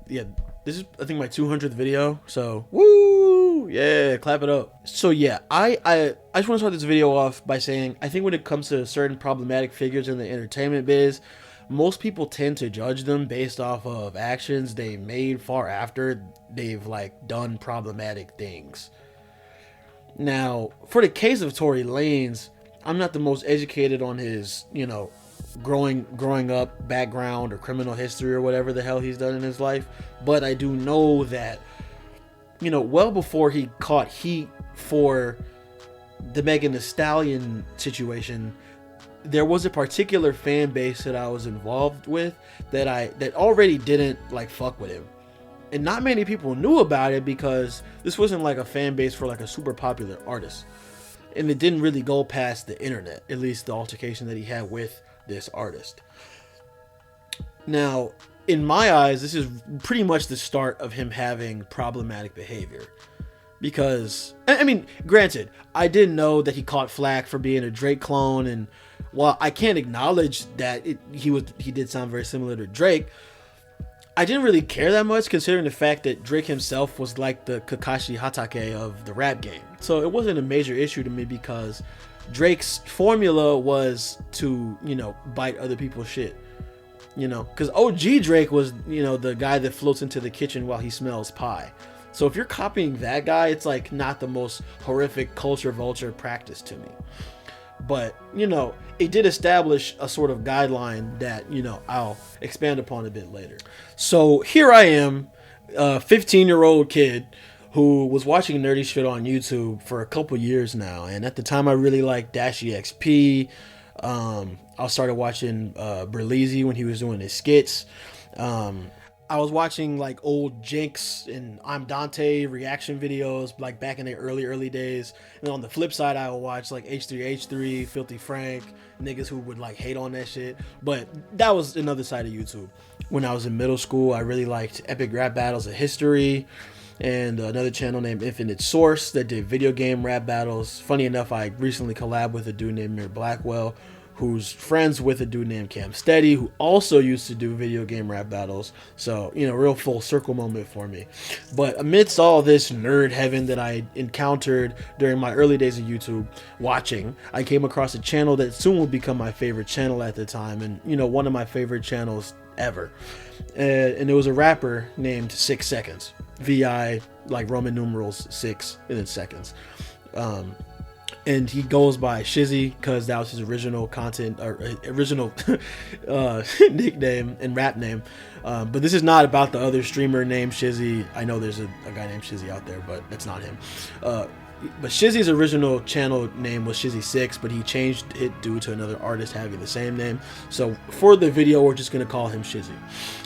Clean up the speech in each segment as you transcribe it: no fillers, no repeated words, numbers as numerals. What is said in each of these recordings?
yeah, this is, I think, my 200th video. So, woo! Yeah, clap it up. So, yeah, I just want to start this video off by saying, I think when it comes to certain problematic figures in the entertainment biz, most people tend to judge them based off of actions they made far after they've, like, done problematic things. Now, for the case of Tory Lanez, I'm not the most educated on his, growing up background or criminal history or whatever the hell he's done in his life, but I do know that, well before he caught heat for the Megan Thee Stallion situation, there was a particular fan base that I was involved with that already didn't like fuck with him. And not many people knew about it because this wasn't like a fan base for like a super popular artist. And it didn't really go past the internet, at least the altercation that he had with this artist. Now, in my eyes, this is pretty much the start of him having problematic behavior. Because, I mean, granted, I didn't know that he caught flack for being a Drake clone, and while I can't acknowledge that he did sound very similar to Drake, I didn't really care that much considering the fact that Drake himself was like the Kakashi Hatake of the rap game. So it wasn't a major issue to me because Drake's formula was to, bite other people's shit. Because OG Drake was, the guy that floats into the kitchen while he smells pie. So if you're copying that guy, it's like not the most horrific culture vulture practice to me. But, it did establish a sort of guideline that, I'll expand upon a bit later. So here I am, a 15-year-old kid who was watching nerdy shit on YouTube for a couple years now. And at the time, I really liked Dash EXP. I started watching Berleezy when he was doing his skits. I was watching like old Jinx and I'm Dante reaction videos like back in the early days. And on the flip side, I would watch like H3H3, Filthy Frank, niggas who would like hate on that shit. But that was another side of YouTube. When I was in middle school, I really liked Epic Rap Battles of History and another channel named Infinite Source that did video game rap battles. Funny enough, I recently collabed with a dude named Mir Blackwell, who's friends with a dude named Cam Steady, who also used to do video game rap battles. So, real full circle moment for me. But amidst all this nerd heaven that I encountered during my early days of YouTube watching, I came across a channel that soon will become my favorite channel at the time, and, one of my favorite channels ever. And it was a rapper named 6 Seconds. VI, like Roman numerals 6 and then seconds. And he goes by Shizzy because that was his original content or original nickname and rap name. But this is not about the other streamer named Shizzy. I know there's a guy named Shizzy out there, but that's not him. But Shizzy's original channel name was Shizzy6, but he changed it due to another artist having the same name. So for the video, we're just going to call him Shizzy.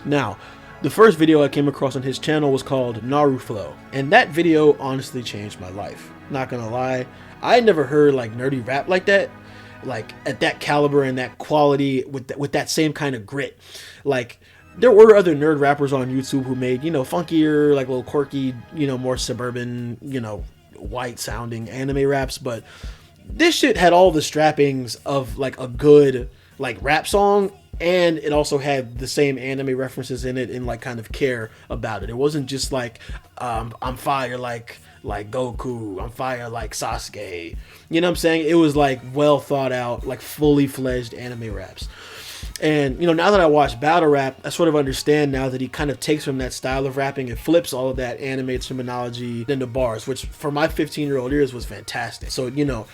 Now, the first video I came across on his channel was called Naru Flow. And that video honestly changed my life. Not going to lie. I had never heard like nerdy rap like that, like at that caliber and that quality with that same kind of grit. Like there were other nerd rappers on YouTube who made, funkier, like little quirky, more suburban, white sounding anime raps. But this shit had all the trappings of like a good like rap song. And it also had the same anime references in it and like kind of care about it. It wasn't just like, I'm fire like Goku, I'm fire like Sasuke. You know what I'm saying? It was like well thought out, like fully fledged anime raps. And, now that I watch battle rap, I sort of understand now that he kind of takes from that style of rapping and flips all of that anime terminology into bars, which for my 15-year-old ears was fantastic. So,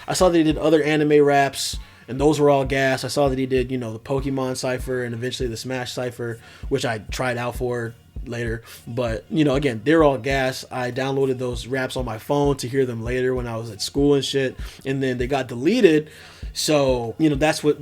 I saw that he did other anime raps, and those were all gas. I saw that he did, the Pokemon Cypher and eventually the Smash Cypher, which I tried out for later. But, again, they're all gas. I downloaded those raps on my phone to hear them later when I was at school and shit. And then they got deleted. So, that's what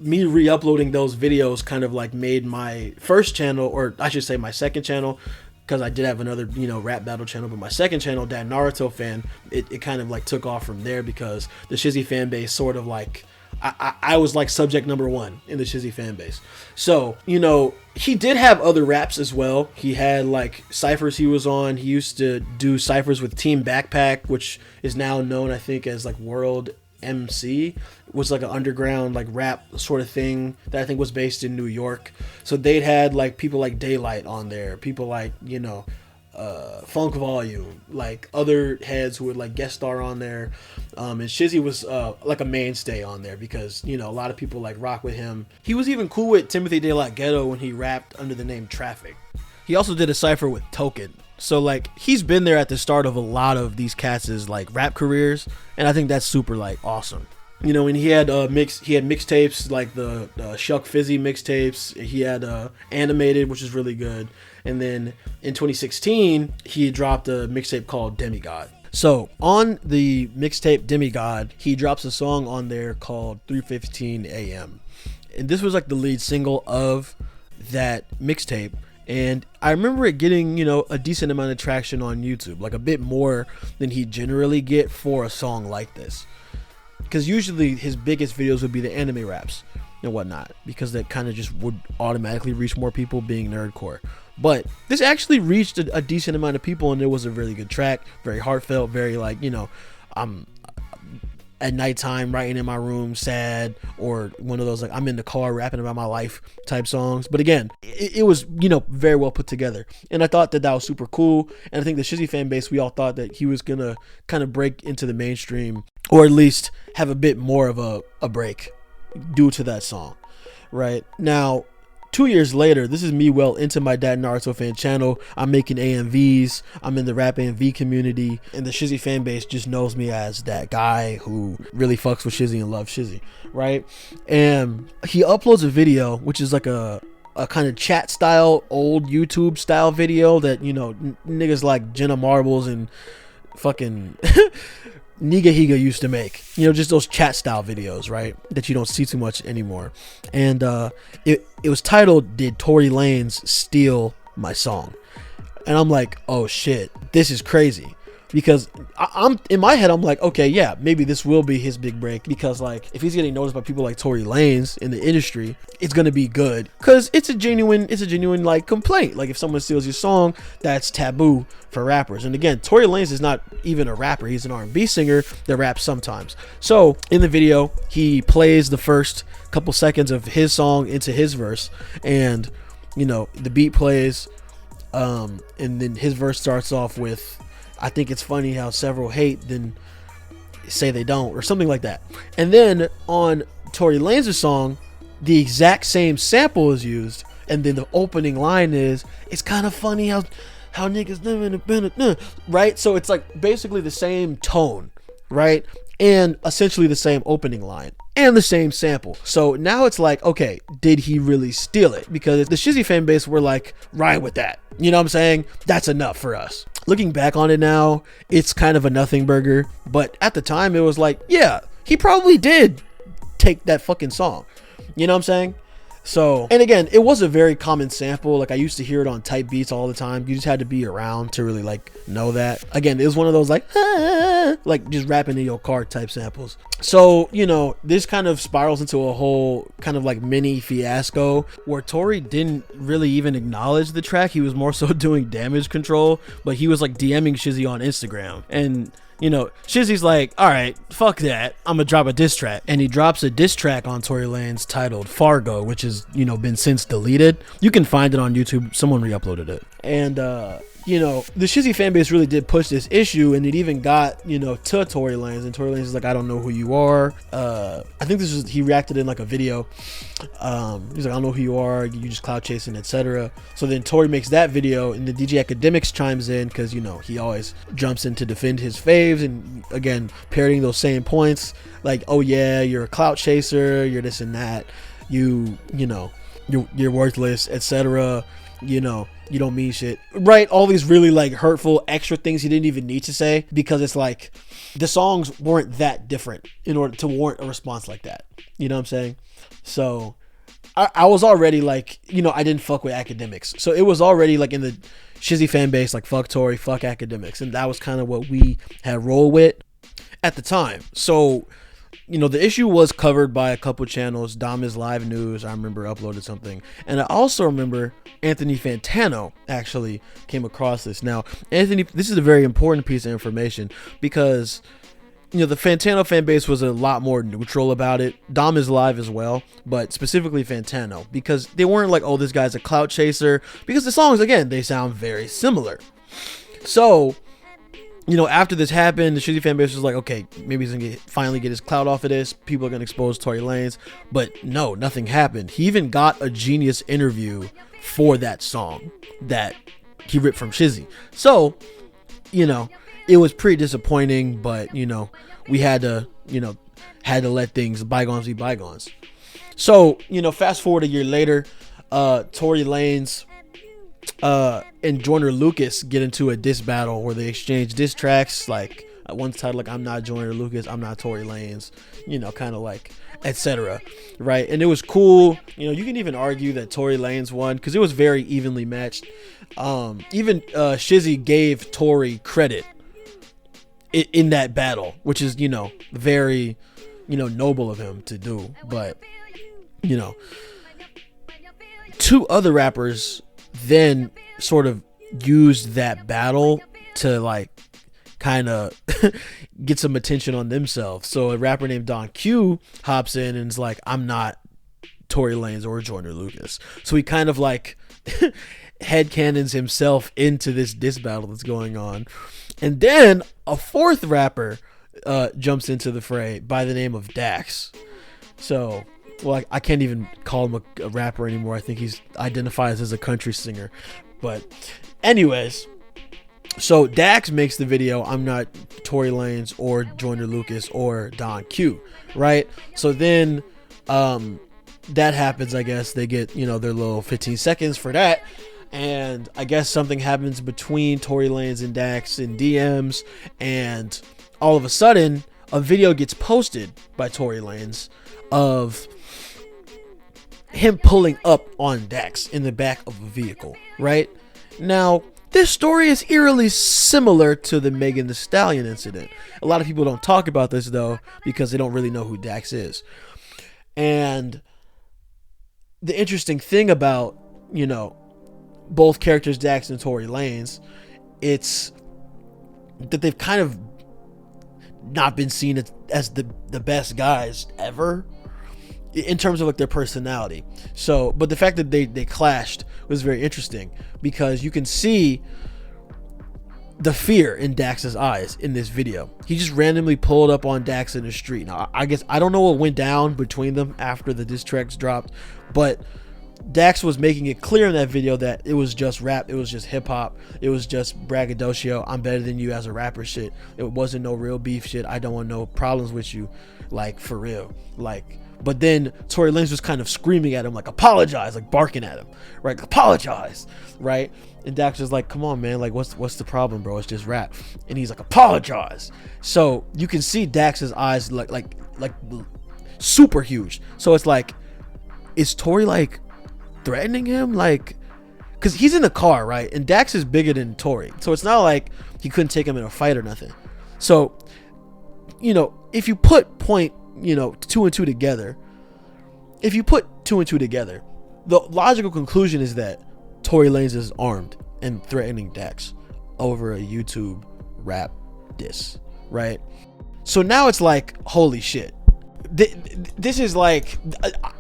me re-uploading those videos kind of like made my first channel, or I should say my second channel, because I did have another, rap battle channel, but my second channel, that Naruto fan, it kind of like took off from there because the Shizzy fan base sort of like, I was like subject number one in the Shizzy fan base. So, he did have other raps as well. He had like ciphers he was on. He used to do ciphers with Team Backpack, which is now known, I think, as like World MC, was like an underground like rap sort of thing that I think was based in New York. So they'd had like people like Daylight on there, people like, you know, Funk Volume, like other heads who would like guest star on there. And Shizzy was like a mainstay on there because, you know, a lot of people like rock with him. He was even cool with Timothy De La Ghetto when he rapped under the name Traffic. He also did a cypher with Token. So like he's been there at the start of a lot of these cats' like rap careers, and I think that's super like awesome. You know, and he had mixtapes like the Shuck Fizzy mixtapes. He had Animated, which is really good. And then in 2016, he dropped a mixtape called Demigod. So on the mixtape Demigod, he drops a song on there called 3:15 a.m. And this was like the lead single of that mixtape. And I remember it getting, you know, a decent amount of traction on YouTube, like a bit more than he generally get for a song like this. Because usually his biggest videos would be the anime raps and whatnot, because that kind of just would automatically reach more people, being nerdcore. But this actually reached a decent amount of people, and it was a really good track, very heartfelt, very like, you know, I'm at nighttime writing in my room sad, or one of those like I'm in the car rapping about my life type songs. But again, it was, you know, very well put together, and I thought that was super cool. And I think the Shizzy fan base, we all thought that he was gonna kind of break into the mainstream, or at least have a bit more of a break due to that song. Right now, 2 years later, this is me well into my Dad Naruto fan channel. I'm making AMVs. I'm in the rap AMV community, and the Shizzy fan base just knows me as that guy who really fucks with Shizzy and loves Shizzy, right? And he uploads a video, which is like a kind of chat style, old YouTube style video that, you know, niggas like Jenna Marbles and fucking Niga Higa used to make, you know, just those chat style videos, right, that you don't see too much anymore. And it was titled, "Did Tory Lanez Steal My Song?" And I'm like, oh shit, this is crazy. Because I'm in my head, I'm like, okay, yeah, maybe this will be his big break, because like if he's getting noticed by people like Tory Lanez in the industry, it's gonna be good, because it's a genuine like complaint. Like if someone steals your song, that's taboo for rappers. And again, Tory Lanez is not even a rapper; he's an R&B singer that raps sometimes. So in the video, he plays the first couple seconds of his song into his verse, and you know the beat plays, and then his verse starts off with, "I think it's funny how several hate, then say they don't," or something like that. And then on Tory Lanez's song, the exact same sample is used, and then the opening line is, "It's kind of funny how niggas live in a," right? So it's like basically the same tone, right? And essentially the same opening line and the same sample. So now it's like, okay, did he really steal it? Because the Shizzy fan base were like, right with that. You know what I'm saying? That's enough for us. Looking back on it now, it's kind of a nothing burger. But at the time, it was like, yeah, he probably did take that fucking song. You know what I'm saying? So, and again, it was a very common sample. Like I used to hear it on type beats all the time. You just had to be around to really like know that. Again, it was one of those like, like just rapping in your car type samples. So, you know, this kind of spirals into a whole kind of like mini fiasco where Tory didn't really even acknowledge the track. He was more so doing damage control, but he was like DMing Shizzy on Instagram. And you know, Shizzy's like, all right, fuck that, I'm gonna drop a diss track. And he drops a diss track on Tory Lanez titled Fargo, which has, you know, been since deleted. You can find it on YouTube. Someone re-uploaded it. And you know, the Shizzy fan base really did push this issue, and it even got, you know, to Tory Lanez, and Tory Lanez is like, I don't know who you are. I think this was, he reacted in like a video. He's like, I don't know who you are, you just clout chasing, etc. So then Tory makes that video, and the DJ Academics chimes in, because, you know, he always jumps in to defend his faves, and again, parroting those same points, like, oh yeah, you're a clout chaser, you're this and that, you know, you're worthless, etc. You know, you don't mean shit, right? All these really like hurtful extra things he didn't even need to say, because it's like the songs weren't that different in order to warrant a response like that. You know what I'm saying? So I was already like, you know, I didn't fuck with Academics, so it was already like in the Shizzy fan base, like fuck Tory, fuck Academics, and that was kind of what we had rolled with at the time. So, you know, the issue was covered by a couple channels. Dama's Live News, I remember, uploaded something. And I also remember Anthony Fantano actually came across this. Now, Anthony, this is a very important piece of information, because the Fantano fan base was a lot more neutral about it. Dom is live as well, but specifically Fantano, because they weren't like, oh, this guy's a clout chaser, because the songs, again, they sound very similar. So, after this happened, the Shizzy fan base was like, okay, maybe he's gonna finally get his clout off of this. People are gonna expose Tory Lanez, but no, nothing happened. He even got a Genius interview for that song that he ripped from Shizzy. So, it was pretty disappointing, but we had to let things bygones be bygones. So, fast forward a year later, Tory Lanez and Joyner Lucas get into a diss battle where they exchange diss tracks, like one's titled like I'm not Joyner Lucas, I'm not Tory Lanez, kind of like etc. Right? And it was cool. You can even argue that Tory Lanez won because it was very evenly matched. Even Shizzy gave Tory credit in that battle, which is very noble of him to do. But two other rappers then sort of used that battle to like kind of get some attention on themselves. So a rapper named Don Q hops in and is like, I'm not Tory Lanez or Joyner Lucas. So he kind of like headcanons himself into this diss battle that's going on. And then a fourth rapper jumps into the fray by the name of Dax. So, well, I can't even call him a rapper anymore. I think he's identifies as a country singer. But anyways, so Dax makes the video, I'm not Tory Lanez or Joyner Lucas or Don Q, right? So then that happens, I guess. They get, their little 15 seconds for that. And I guess something happens between Tory Lanez and Dax in DMs, and all of a sudden, a video gets posted by Tory Lanez of him pulling up on Dax in the back of a vehicle, right? Now, this story is eerily similar to the Megan Thee Stallion incident. A lot of people don't talk about this, though, because they don't really know who Dax is. And the interesting thing about, both characters, Dax and Tory Lanez, it's that they've kind of not been seen as the best guys ever in terms of like their personality. So, but the fact that they clashed was very interesting because you can see the fear in Dax's eyes in this video. He just randomly pulled up on Dax in the street. Now, I guess I don't know what went down between them after the diss tracks dropped, but Dax was making it clear in that video that it was just rap, it was just hip hop, it was just braggadocio, I'm better than you as a rapper shit. It wasn't no real beef shit. I don't want no problems with you, like for real. Like, but then Tory Lanez was kind of screaming at him, like apologize, like barking at him, right? Apologize, right? And Dax was like, come on, man, like what's the problem, bro? It's just rap. And he's like, apologize. So you can see Dax's eyes like super huge. So it's like, is Tory like threatening him, like, because he's in the car, right? And Dax is bigger than Tory, so it's not like he couldn't take him in a fight or nothing. So if you put two and two together, the logical conclusion is that Tory Lanez is armed and threatening Dax over a YouTube rap diss, right? So now it's like, holy shit, this is like,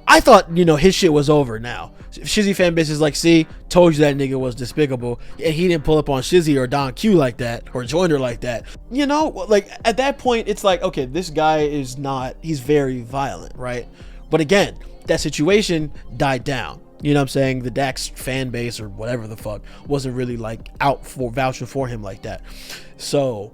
I thought his shit was over now. Shizzy fan base is like, see, told you that nigga was despicable, and he didn't pull up on Shizzy or Don Q like that or Joyner like that. Like at that point it's like, okay, this guy is not, he's very violent, right? But again, that situation died down. You know what I'm saying? The Dax fan base or whatever the fuck wasn't really like out for vouching for him like that. So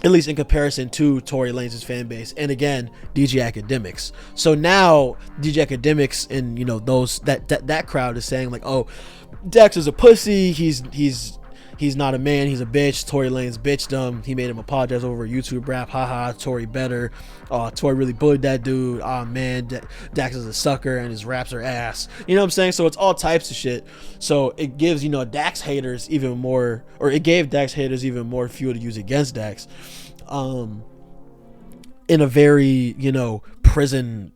at least in comparison to Tory Lanez's fan base, and again, DJ Academics. So now DJ Academics and those that crowd is saying like, oh, Dax is a pussy, he's not a man, he's a bitch. Tory Lanez bitched him, he made him apologize over YouTube rap, haha, Tory better. Tory really bullied that dude. Oh man, Dax is a sucker and his raps are ass. You know what I'm saying? So it's all types of shit. So it gives Dax haters even more, or it gave Dax haters even more fuel to use against Dax, in a very prison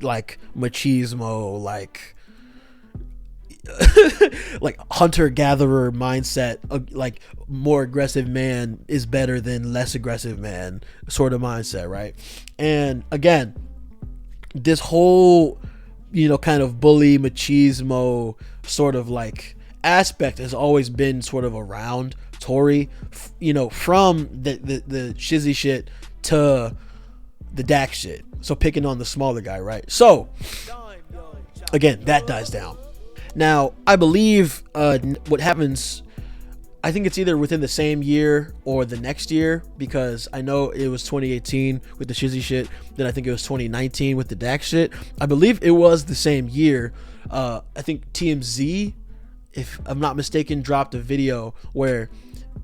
like machismo, like like hunter-gatherer mindset, like more aggressive man is better than less aggressive man sort of mindset, right? And again, this whole, kind of bully machismo sort of like aspect has always been sort of around Tory, from the Shizzy shit to the Dax shit. So picking on the smaller guy, right? So again, that dies down. Now, I believe what happens, I think it's either within the same year or the next year, because I know it was 2018 with the Shizzy shit, then I think it was 2019 with the Dax shit. I believe it was the same year. I think TMZ, if I'm not mistaken, dropped a video where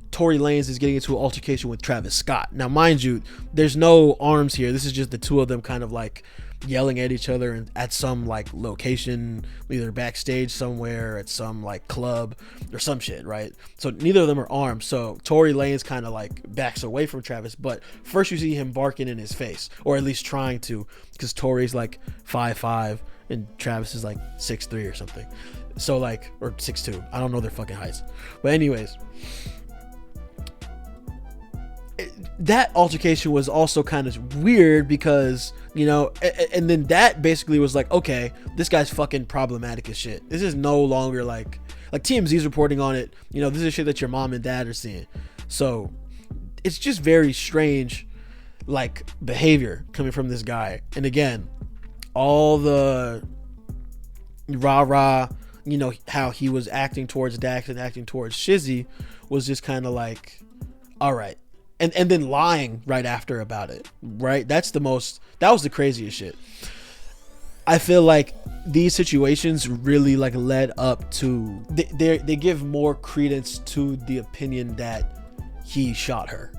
Tory Lanez is getting into an altercation with Travis Scott. Now, mind you, there's no arms here. This is just the two of them kind of like yelling at each other at some like location, either backstage somewhere at some like club or some shit, right? So neither of them are armed. So Tory Lanez kind of like backs away from Travis, but first you see him barking in his face, or at least trying to, because Tory's like 5'5" and Travis is like 6'3" or something. So like, or 6'2". I don't know their fucking heights. But anyways, that altercation was also kind of weird because, and then that basically was like, okay, this guy's fucking problematic as shit. This is no longer like TMZ's reporting on it. This is shit that your mom and dad are seeing. So it's just very strange, like, behavior coming from this guy. And again, all the rah-rah, how he was acting towards Dax and acting towards Shizzy was just kind of like, all right. And then lying right after about it, right? That was the craziest shit. I feel like these situations really like led up to, they give more credence to the opinion that he shot her.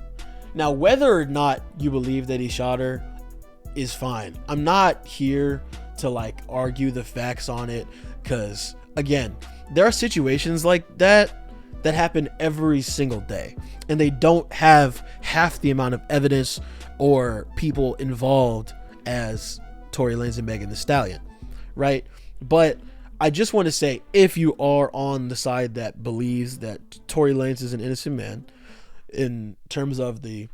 Now, whether or not you believe that he shot her is fine. I'm not here to like argue the facts on it, because again, there are situations like that happen every single day, and they don't have half the amount of evidence or people involved as Tory Lanez and Megan Thee Stallion, right? But I just want to say, if you are on the side that believes that Tory Lanez is an innocent man in terms of the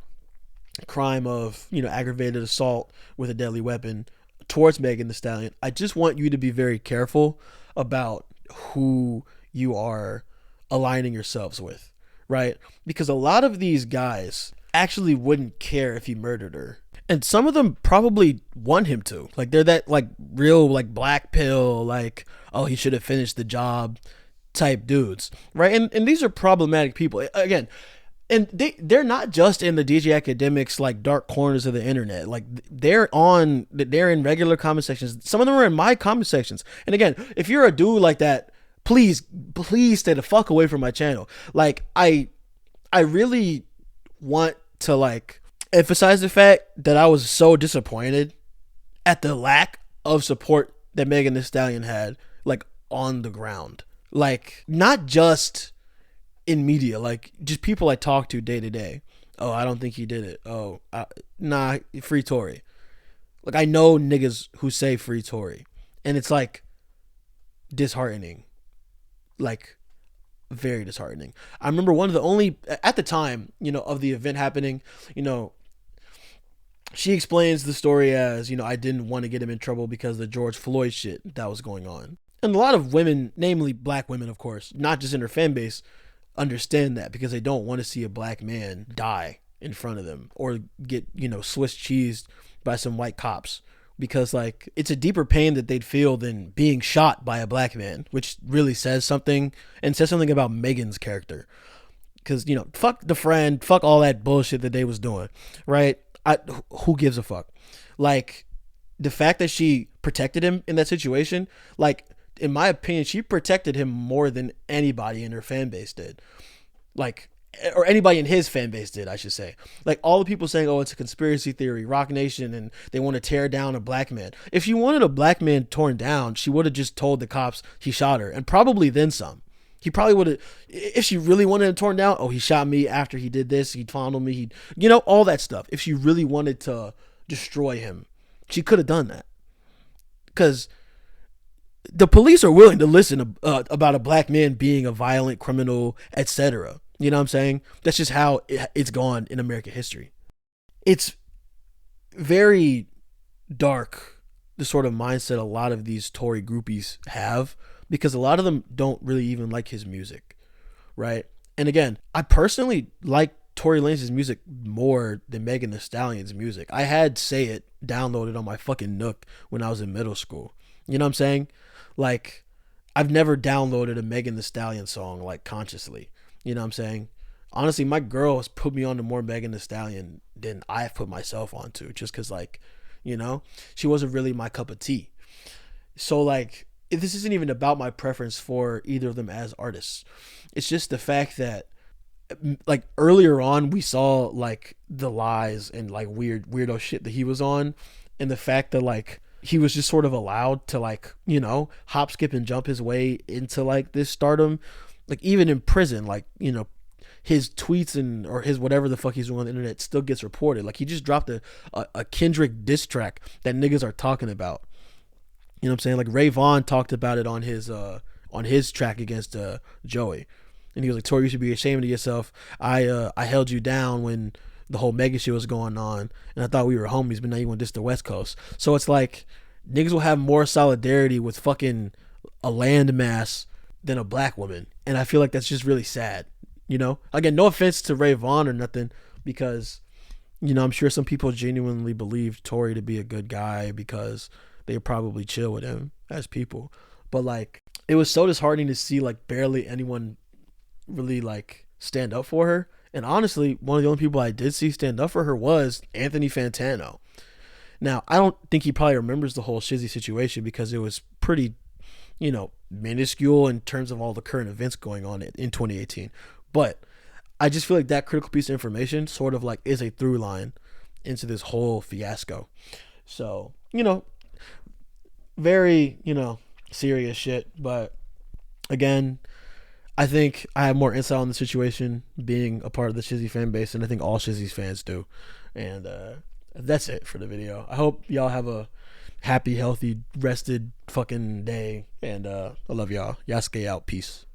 crime of, aggravated assault with a deadly weapon towards Megan Thee Stallion, I just want you to be very careful about who you are aligning yourselves with, right? Because a lot of these guys actually wouldn't care if he murdered her, and some of them probably want him to. Like, they're that like real like black pill, like, oh, he should have finished the job type dudes, right? And these are problematic people again, and they're not just in the DJ Academics like dark corners of the internet. Like, they're in regular comment sections. Some of them are in my comment sections. And again, if you're a dude like that, please stay the fuck away from my channel. Like, I really want to like emphasize the fact that I was so disappointed at the lack of support that Megan Thee Stallion had, like, on the ground. Like, not just in media, like, just people I talk to day to day. Oh, I don't think he did it. Oh, nah, free Tory. Like, I know niggas who say free Tory, and it's like disheartening. Like, very disheartening. I remember one of the only, at the time, of the event happening, she explains the story as, I didn't want to get him in trouble because of the George Floyd shit that was going on. And a lot of women, namely black women, of course, not just in her fan base, understand that, because they don't want to see a black man die in front of them or get, Swiss cheesed by some white cops. Because, like, it's a deeper pain that they'd feel than being shot by a black man, which really says something, and says something about Megan's character. Because, fuck the friend, fuck all that bullshit that they was doing, right? Who gives a fuck? Like, the fact that she protected him in that situation, like, in my opinion, she protected him more than anybody in her fan base did. Like, or anybody in his fan base did, I should say. Like, all the people saying, oh, it's a conspiracy theory, Rock Nation, and they want to tear down a black man. If she wanted a black man torn down, she would have just told the cops he shot her, and probably then some. He probably would have, if she really wanted him torn down, oh, he shot me after he did this, he fondled me, all that stuff. If she really wanted to destroy him, she could have done that. Because the police are willing to listen about a black man being a violent criminal, etc. You know what I'm saying? That's just how it's gone in American history. It's very dark, the sort of mindset a lot of these Tory groupies have, because a lot of them don't really even like his music, right? And again, I personally like Tory Lanez's music more than Megan Thee Stallion's music. I had Say It downloaded on my fucking Nook when I was in middle school. You know what I'm saying? Like, I've never downloaded a Megan Thee Stallion song like consciously. You know what I'm saying? Honestly, my girl has put me on to more Megan Thee Stallion than I've put myself onto, just because, like, you know, she wasn't really my cup of tea. So, like, this isn't even about my preference for either of them as artists. It's just the fact that, like, earlier on we saw like the lies and like weirdo shit that he was on, and the fact that like he was just sort of allowed to, like, you know, hop, skip, and jump his way into like this stardom, like even in prison, like, you know, his tweets and or his whatever the fuck he's doing on the internet still gets reported. Like, he just dropped a Kendrick diss track that niggas are talking about. You know what I'm saying? Like, Ray Vaughn talked about it on his track against Joey. And he was like, Tory, you should be ashamed of yourself. I held you down when the whole mega shit was going on, and I thought we were homies, but now you want to diss the West Coast. So it's like, niggas will have more solidarity with fucking a landmass than a black woman. And I feel like that's just really sad. You know? Again, no offense to Ray Vaughn or nothing, because, you know, I'm sure some people genuinely believe Tory to be a good guy because they probably chill with him as people. But like, it was so disheartening to see like barely anyone really like stand up for her. And honestly, one of the only people I did see stand up for her was Anthony Fantano. Now, I don't think he probably remembers the whole Shizzy situation because it was pretty, you know, minuscule in terms of all the current events going on in 2018. But I just feel like that critical piece of information sort of like is a through line into this whole fiasco. So, you know, very, you know, serious shit. But again, I think I have more insight on the situation being a part of the Shizzy fan base, and I think all Shizzy's fans do. And that's it for the video. I hope y'all have a happy, healthy, rested fucking day. And I love y'all. Y'all stay out. Peace.